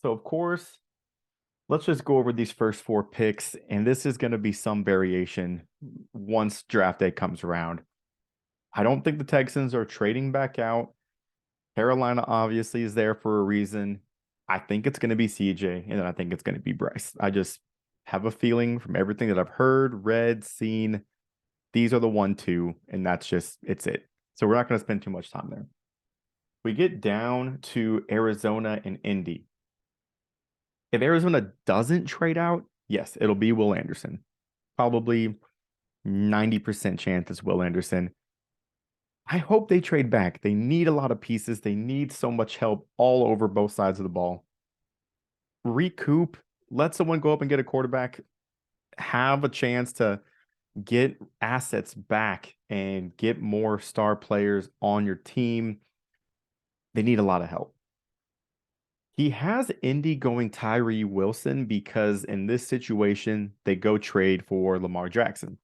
So, of course, let's just go over these first four picks, and this is going to be some variation once draft day comes around. I don't think the Texans are trading back out. Carolina obviously is there for a reason. I think it's going to be CJ, and then I think it's going to be Bryce. I just have a feeling from everything that I've heard, read, seen, these are the 1, 2, and it's it. So we're not going to spend too much time there. We get down to Arizona and Indy. If Arizona doesn't trade out, yes, it'll be Will Anderson. Probably 90% chance it's Will Anderson. I hope they trade back. They need a lot of pieces. They need so much help all over both sides of the ball. Recoup, let someone go up and get a quarterback, have a chance to get assets back and get more star players on your team. They need a lot of help. He has Indy going Tyree Wilson because in this situation, they go trade for Lamar Jackson.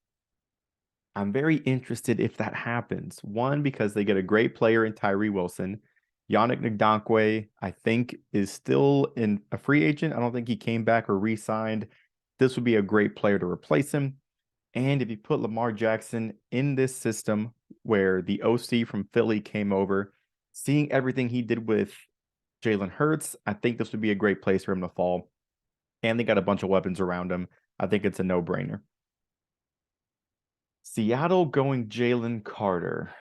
I'm very interested if that happens. One, because they get a great player in Tyree Wilson. Yannick Ngakoue, I think, is still a free agent. I don't think he came back or re-signed. This would be a great player to replace him. And if you put Lamar Jackson in this system where the OC from Philly came over, seeing everything he did with Jalen Hurts, I think this would be a great place for him to fall. And they got a bunch of weapons around him. I think it's a no-brainer. Seattle going Jalen Carter.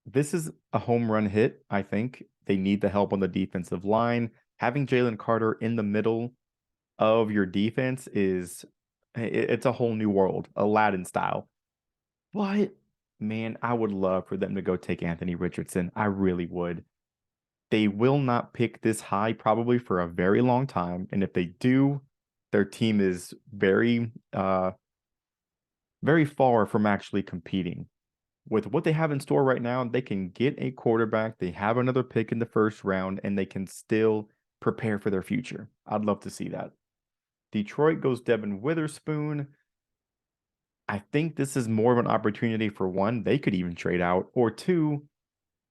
This is a home run hit, I think. They need the help on the defensive line. Having Jalen Carter in the middle of your defense it's a whole new world, Aladdin style. But man, I would love for them to go take Anthony Richardson. I really would. They will not pick this high probably for a very long time. And if they do, their team is very far from actually competing. With what they have in store right now, they can get a quarterback. They have another pick in the first round, and they can still prepare for their future. I'd love to see that. Detroit goes Devin Witherspoon. I think this is more of an opportunity for one, they could even trade out, or two,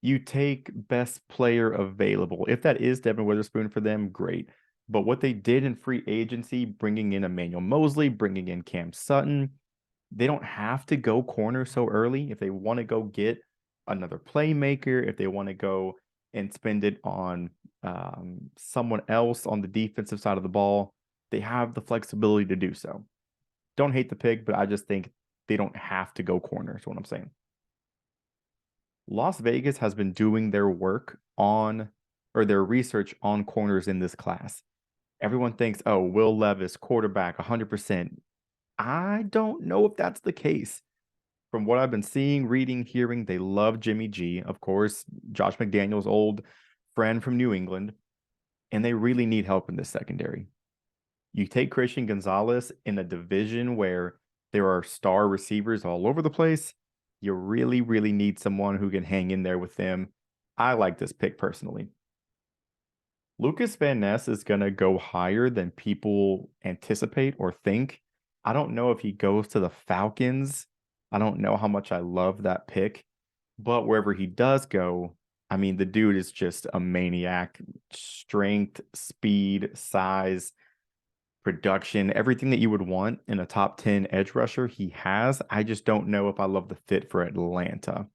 you take best player available. If that is Devin Witherspoon for them, great. But what they did in free agency, bringing in Emmanuel Mosley, bringing in Cam Sutton, they don't have to go corner so early. If they want to go get another playmaker, if they want to go and spend it on someone else on the defensive side of the ball, they have the flexibility to do so. Don't hate the pick, but I just think they don't have to go corner, is what I'm saying. Las Vegas has been doing their work on, or their research on corners in this class. Everyone thinks, oh, Will Levis, quarterback, 100%. I don't know if that's the case. From what I've been seeing, reading, hearing, they love Jimmy G. Of course, Josh McDaniels' old friend from New England, and they really need help in this secondary. You take Christian Gonzalez in a division where there are star receivers all over the place. You really, really need someone who can hang in there with them. I like this pick personally. Lucas Van Ness is going to go higher than people anticipate or think. I don't know if he goes to the Falcons. I don't know how much I love that pick, but wherever he does go, I mean, the dude is just a maniac. Strength, speed, size, production, everything that you would want in a top 10 edge rusher, he has. I just don't know if I love the fit for Atlanta.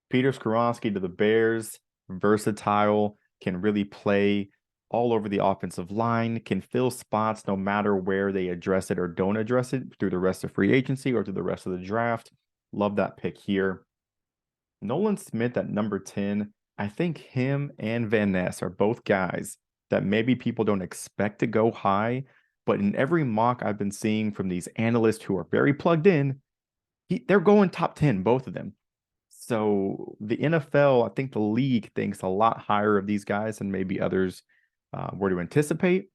Peter Skoronski to the Bears, versatile, can really play all over the offensive line, can fill spots no matter where they address it or don't address it through the rest of free agency or through the rest of the draft. Love that pick here. Nolan Smith at number 10. I think him and Van Ness are both guys that maybe people don't expect to go high, but in every mock I've been seeing from these analysts who are very plugged in, they're going top 10, both of them. So the NFL, I think the league thinks a lot higher of these guys than maybe others were to anticipate.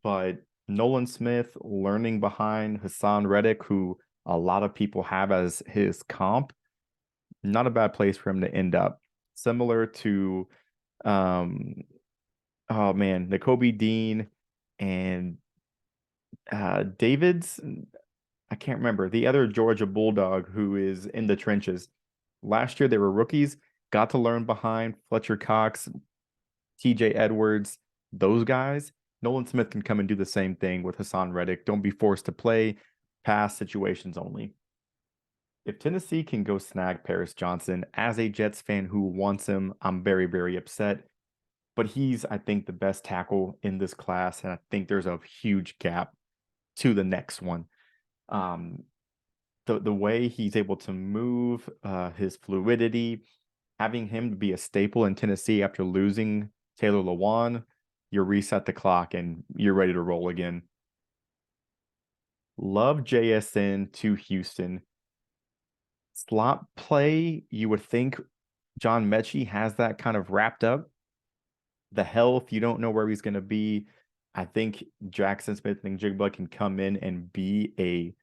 But Nolan Smith learning behind Hassan Reddick, who a lot of people have as his comp, not a bad place for him to end up. Similar to, oh man, Nakobe Dean and Davids. I can't remember the other Georgia Bulldog who is in the trenches. Last year they were rookies, got to learn behind Fletcher Cox, TJ Edwards. those guys, Nolan Smith can come and do the same thing with Hassan Reddick. Don't be forced to play, pass situations only. If Tennessee can go snag Paris Johnson, as a Jets fan who wants him, I'm very, very upset. But he's, I think, the best tackle in this class, and I think there's a huge gap to the next one. Um, the way he's able to move, his fluidity, having him to be a staple in Tennessee after losing Taylor Lewan, you reset the clock and you're ready to roll again. Love JSN to Houston. Slot play, you would think John Mechie has that kind of wrapped up. The health, you don't know where he's going to be. I think Jackson Smith and Jigba can come in and be a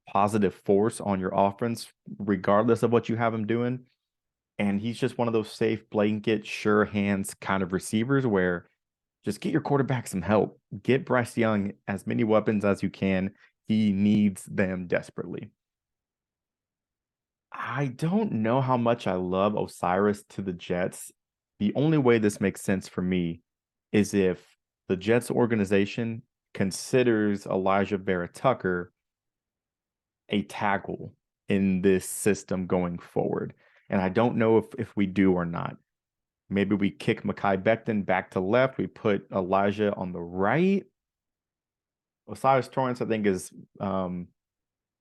positive force on your offense, regardless of what you have him doing. And he's just one of those safe blanket, sure hands kind of receivers where just get your quarterback some help. Get Bryce Young as many weapons as you can. He needs them desperately. I don't know how much I love Osiris to the Jets. The only way this makes sense for me is if the Jets organization considers Elijah Vera Tucker a tackle in this system going forward. And I don't know if we do or not. Maybe we kick Mekhi Becton back to left. We put Elijah on the right. Osiris Torrance, I think, is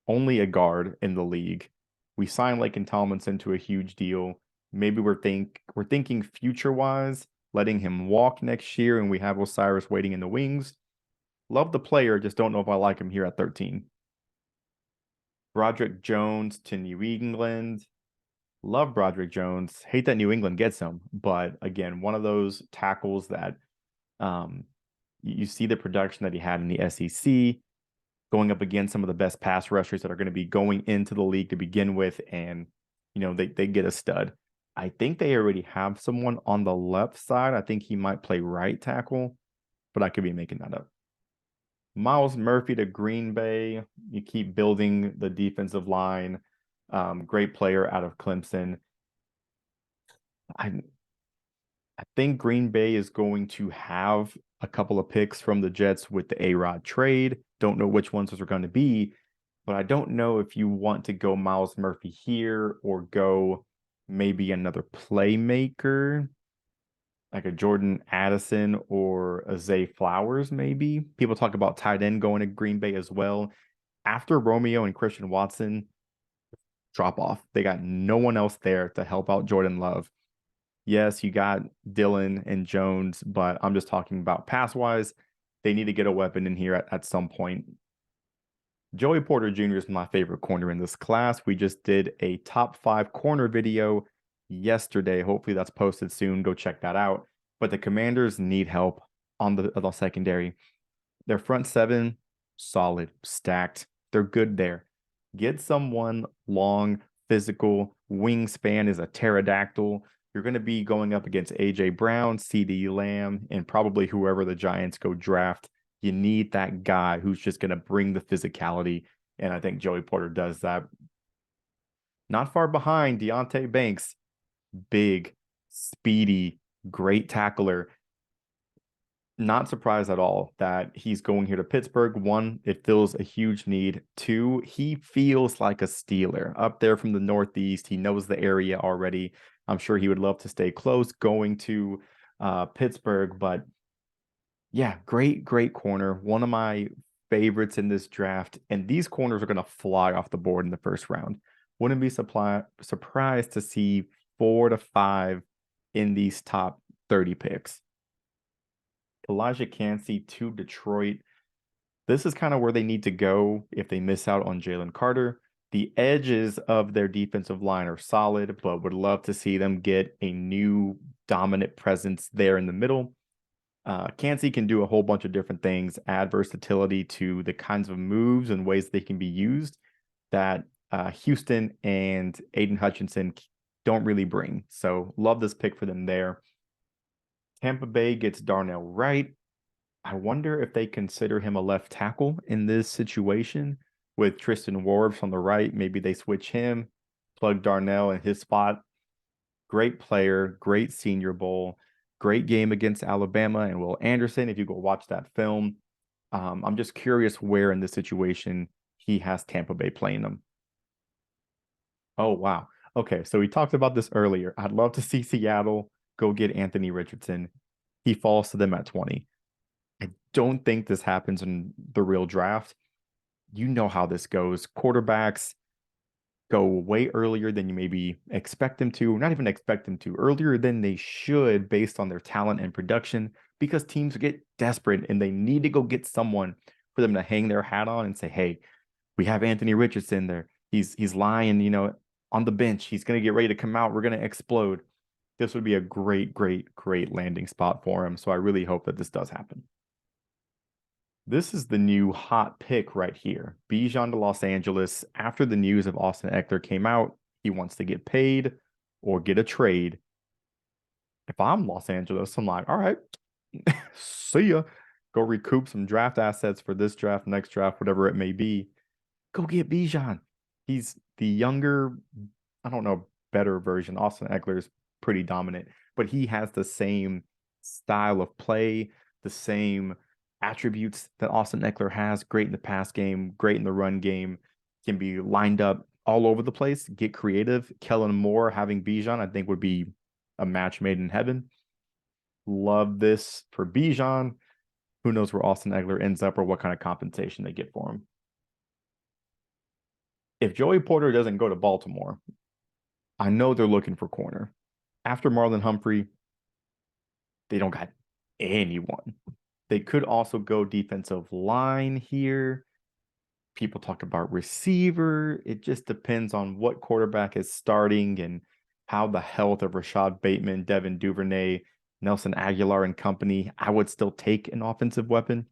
only a guard in the league. We signed Laken Tomlinson to a huge deal. Maybe we're thinking future-wise, letting him walk next year, and we have Osiris waiting in the wings. Love the player, just don't know if I like him here at 13. Broderick Jones to New England. Love Broderick Jones. Hate that New England gets him, but again, one of those tackles that you see the production that he had in the SEC, going up against some of the best pass rushers that are going to be going into the league to begin with, and they get a stud. I think they already have someone on the left side. I think he might play right tackle, but I could be making that up. Miles Murphy to Green Bay. You keep building the defensive line. Great player out of Clemson. I think Green Bay is going to have a couple of picks from the Jets with the A-Rod trade. Don't know which ones those are going to be, but I don't know if you want to go Miles Murphy here or go maybe another playmaker like a Jordan Addison or a Zay Flowers, maybe. People talk about tight end going to Green Bay as well. After Romeo and Christian Watson drop off, they got no one else there to help out Jordan Love. Yes, you got Dillon and Jones, but I'm just talking about pass-wise. They need to get a weapon in here at some point. Joey Porter Jr. is my favorite corner in this class. We just did a top 5 corner video yesterday. Hopefully that's posted soon. Go check that out. But the Commanders need help on the secondary. Their front 7, solid, stacked. They're good there. Get someone long, physical. Wingspan is a pterodactyl. You're going to be going up against A.J. Brown, C.D. Lamb, and probably whoever the Giants go draft. You need that guy who's just going to bring the physicality, and I think Joey Porter does that. Not far behind, Deonte Banks, big, speedy, great tackler. Not surprised at all that he's going here to Pittsburgh. 1, it fills a huge need. 2, he feels like a Steeler up there from the Northeast. He knows the area already. I'm sure he would love to stay close going to Pittsburgh, but yeah, great corner. One of my favorites in this draft, and these corners are going to fly off the board in the first round. Wouldn't be surprised to see 4 to 5 in these top 30 picks. Elijah Cansey to Detroit. This is kind of where they need to go if they miss out on Jalen Carter. The edges of their defensive line are solid, but would love to see them get a new dominant presence there in the middle. Cansey can do a whole bunch of different things, add versatility to the kinds of moves and ways they can be used that Houston and Aiden Hutchinson don't really bring. So love this pick for them there. Tampa Bay gets Darnell Wright. I wonder if they consider him a left tackle in this situation with Tristan Wirfs on the right. Maybe they switch him, plug Darnell in his spot. Great player, great Senior Bowl, Great game against Alabama and Will Anderson. If you go watch that film, I'm just curious where in this situation he has Tampa Bay playing them. Oh, wow. Okay, so we talked about this earlier. I'd love to see Seattle go get Anthony Richardson. He falls to them at 20. I don't think this happens in the real draft. You know how this goes. Quarterbacks go way earlier than you maybe expect them to, or not even expect them to, earlier than they should based on their talent and production, because teams get desperate and they need to go get someone for them to hang their hat on and say, hey, we have Anthony Richardson there. He's lying, on the bench. He's going to get ready to come out. We're going to explode. This would be a great, great, great landing spot for him. So I really hope that this does happen. This is the new hot pick right here. Bijan to Los Angeles. After the news of Austin Eckler came out, he wants to get paid or get a trade. If I'm Los Angeles, I'm like, all right, see ya. Go recoup some draft assets for this draft, next draft, whatever it may be. Go get Bijan. He's the younger, I don't know, better version. Austin Eckler's pretty dominant, but he has the same style of play, the same attributes that Austin Eckler has. Great in the pass game, great in the run game, can be lined up all over the place, get creative. Kellen Moore having Bijan, I think, would be a match made in heaven. Love this for Bijan. Who knows where Austin Eckler ends up or what kind of compensation they get for him. If Joey Porter doesn't go to Baltimore, I know they're looking for corner. After Marlon Humphrey, they don't got anyone. They could also go defensive line here. People talk about receiver. It just depends on what quarterback is starting and how the health of Rashad Bateman, Devin Duvernay, Nelson Aguilar and company. I would still take an offensive weapon.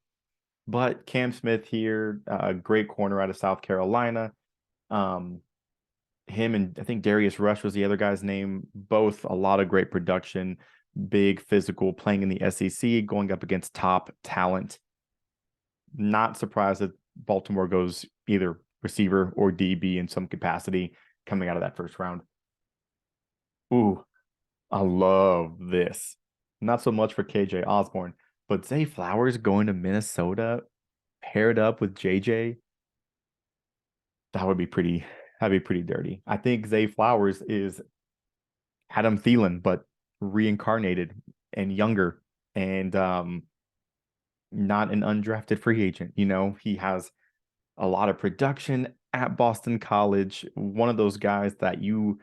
But Cam Smith here, a great corner out of South Carolina. Him and I think Darius Rush was the other guy's name. Both a lot of great production, big physical, playing in the SEC, going up against top talent. Not surprised that Baltimore goes either receiver or DB in some capacity coming out of that first round. Ooh, I love this. Not so much for KJ Osborne, but Zay Flowers going to Minnesota paired up with JJ. That would be pretty, that'd be pretty dirty. I think Zay Flowers is Adam Thielen, but reincarnated and younger and not an undrafted free agent. He has a lot of production at Boston College. One of those guys that you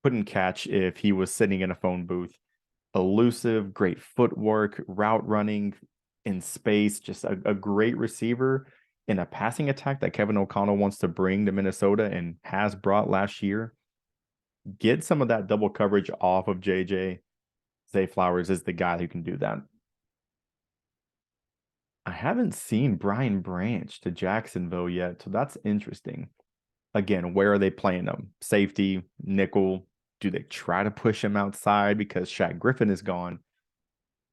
couldn't catch if he was sitting in a phone booth. Elusive, great footwork, route running in space, just a great receiver in a passing attack that Kevin O'Connell wants to bring to Minnesota and has brought last year. Get some of that double coverage off of JJ. Zay Flowers is the guy who can do that. I haven't seen Brian Branch to Jacksonville yet, so that's interesting. Again, where are they playing him? Safety, nickel. Do they try to push him outside because Shaq Griffin is gone?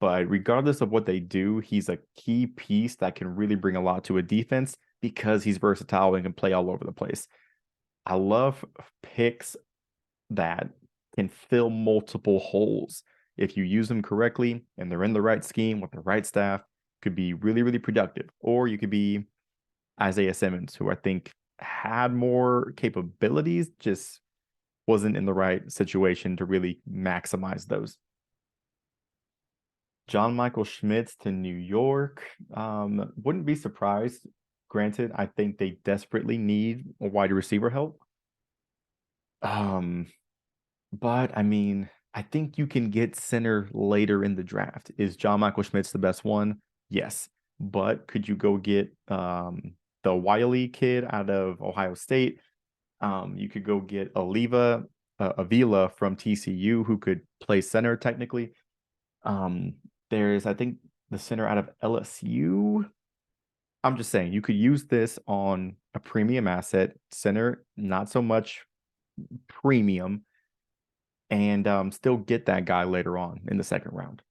But regardless of what they do, he's a key piece that can really bring a lot to a defense because he's versatile and can play all over the place. I love picks that can fill multiple holes. If you use them correctly and they're in the right scheme with the right staff, could be really, really productive. Or you could be Isaiah Simmons, who I think had more capabilities, just wasn't in the right situation to really maximize those. John Michael Schmitz to New York. Wouldn't be surprised. Granted, I think they desperately need a wide receiver help. But I mean, I think you can get center later in the draft. Is John Michael Schmitz the best one? Yes. But could you go get the Wiley kid out of Ohio State? You could go get Avila from TCU, who could play center technically. There's, I think, the center out of LSU. I'm just saying you could use this on a premium asset. Center, not so much premium, and still get that guy later on in the second round.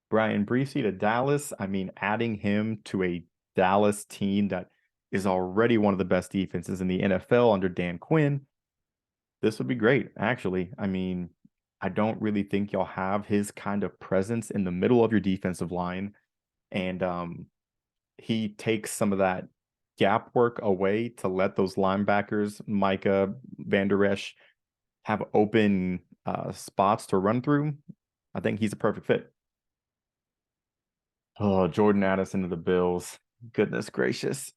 Brian Breesy to Dallas. I mean, adding him to a Dallas team that is already one of the best defenses in the NFL under Dan Quinn. This would be great, actually. I mean, I don't really think y'all have his kind of presence in the middle of your defensive line. And he takes some of that gap work away to let those linebackers, Micah, Van Der Esch, have open spots to run through. I think he's a perfect fit. Oh, Jordan Addison to the Bills. Goodness gracious.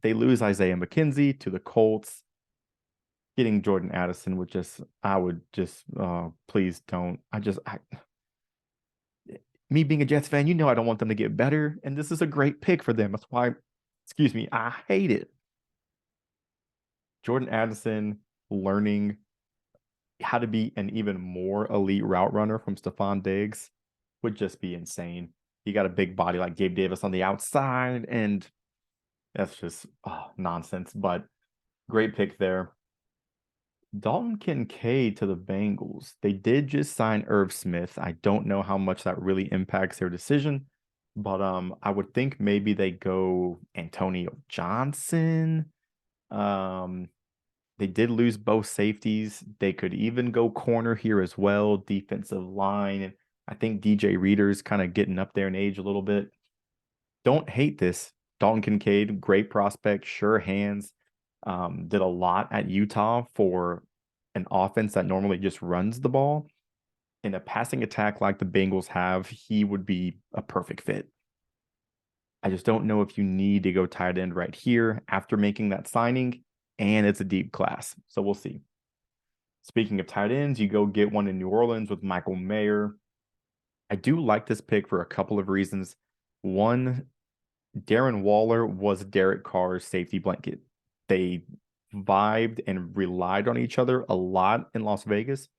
They lose Isaiah McKenzie to the Colts. Getting Jordan Addison would just, I would just, please don't. Me being a Jets fan, you know I don't want them to get better, and this is a great pick for them. That's why, excuse me, I hate it. Jordan Addison learning how to be an even more elite route runner from Stephon Diggs would just be insane. You got a big body like Gabe Davis on the outside, and that's just nonsense. But great pick there. Dalton Kincaid to the Bengals. They did just sign Irv Smith. I don't know how much that really impacts their decision, but I would think maybe they go Antonio Johnson. Um, they did lose both safeties. They could even go corner here as well, defensive line. I think DJ Reader's kind of getting up there in age a little bit. Don't hate this. Dalton Kincaid, great prospect, sure hands. Did a lot at Utah for an offense that normally just runs the ball. In a passing attack like the Bengals have, he would be a perfect fit. I just don't know if you need to go tight end right here after making that signing, and it's a deep class. So we'll see. Speaking of tight ends, you go get one in New Orleans with Michael Mayer. I do like this pick for a couple of reasons. One, Darren Waller was Derek Carr's safety blanket. They vibed and relied on each other a lot in Las Vegas.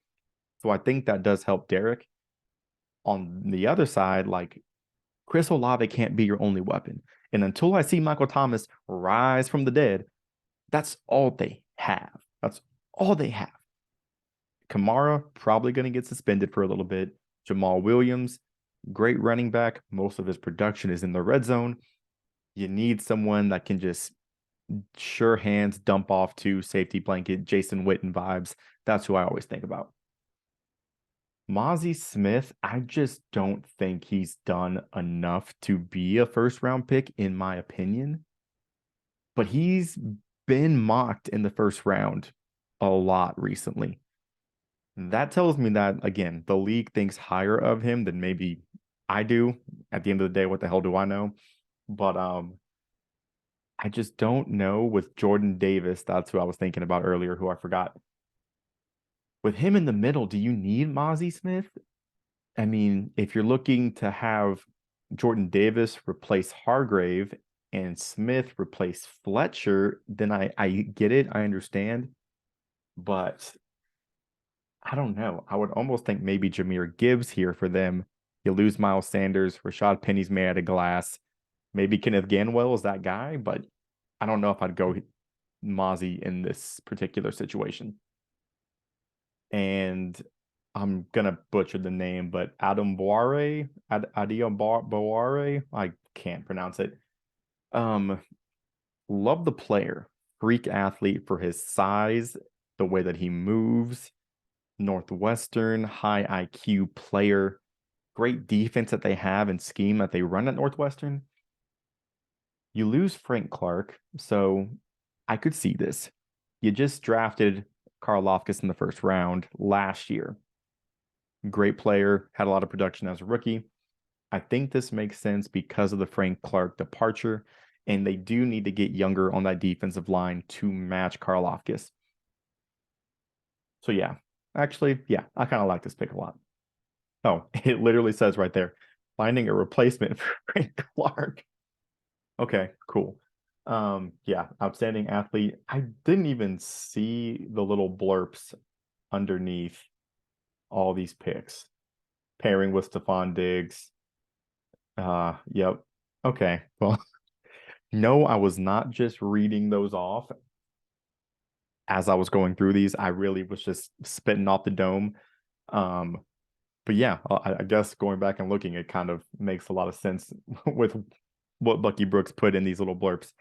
So I think that does help Derek. On the other side, like Chris Olave can't be your only weapon. And until I see Michael Thomas rise from the dead, that's all they have. That's all they have. Kamara probably going to get suspended for a little bit. Jamal Williams, great running back. Most of his production is in the red zone. You need someone that can just sure hands dump off to safety blanket, Jason Witten vibes. That's who I always think about. Mozzie Smith, I just don't think he's done enough to be a first round pick, in my opinion. But he's been mocked in the first round a lot recently. That tells me that, again, the league thinks higher of him than maybe I do. At the end of the day, what the hell do I know? But I just don't know with Jordan Davis. That's who I was thinking about earlier, who I forgot. With him in the middle, do you need Mozzie Smith? I mean, if you're looking to have Jordan Davis replace Hargrave and Smith replace Fletcher, then I get it. I understand. But I don't know. I would almost think maybe Jahmyr Gibbs here for them. You lose Miles Sanders. Rashad Penny's made out of glass. Maybe Kenneth Gainwell is that guy, but I don't know if I'd go Mozzie in this particular situation. And I'm gonna butcher the name, but Adam Boire, Adio Boire, I can't pronounce it. Love the player, freak athlete for his size, the way that he moves. Northwestern, high IQ player, great defense that they have and scheme that they run at Northwestern. You lose Frank Clark, so I could see this. You just drafted Karlaftis in the first round last year. Great player, had a lot of production as a rookie. I think this makes sense because of the Frank Clark departure, and they do need to get younger on that defensive line to match Karlaftis. So yeah, actually, yeah, I kind of like this pick a lot. Oh, it literally says right there, finding a replacement for Frank Clark. Okay, cool. Yeah, outstanding athlete. I didn't even see the little blurps underneath all these picks. Pairing with Stephon Diggs. Yep. Okay. Well, no, I was not just reading those off as I was going through these. I really was just spitting off the dome. But yeah, I guess going back and looking, it kind of makes a lot of sense with what Bucky Brooks put in these little blurps.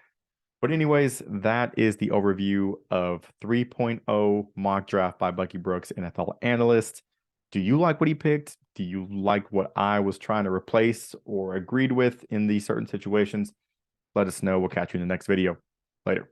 But anyways, that is the overview of 3.0 mock draft by Bucky Brooks, NFL analyst. Do you like what he picked? Do you like what I was trying to replace or agreed with in these certain situations? Let us know. We'll catch you in the next video. Later.